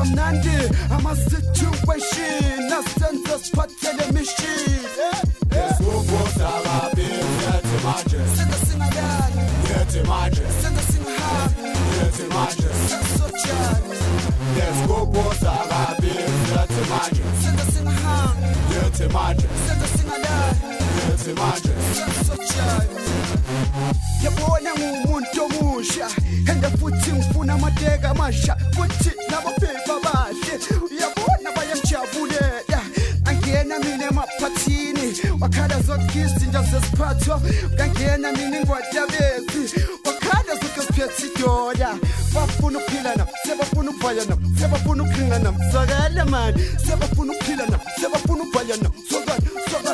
Nandi, I'm a situation, I stand the spot to the machine. Yes, who was our baby? Get imagine. Send the singer down. Get imagine. Send the singer hard. Get imagine. Send so child. Yes, who was our baby? Get imagine. Send the singer hard. Get imagine. Send the singer down. Get imagine. Send so child. Yabona umuntu musha enda futhi ngifuna amadeka amasha futhi nabaphepha bahle uyabona bayamjabulela angena mina emaphathini wakhala zonke izinto zesiphatho ngangena mina ingwadabezi wakhala zonke siphethe idoda bafuna ukuphila nami sebafuna ukubhala nami sebafuna ukuqhinga nami sakala mani sebafuna ukuphila nami sebafuna ukubhala nami sokala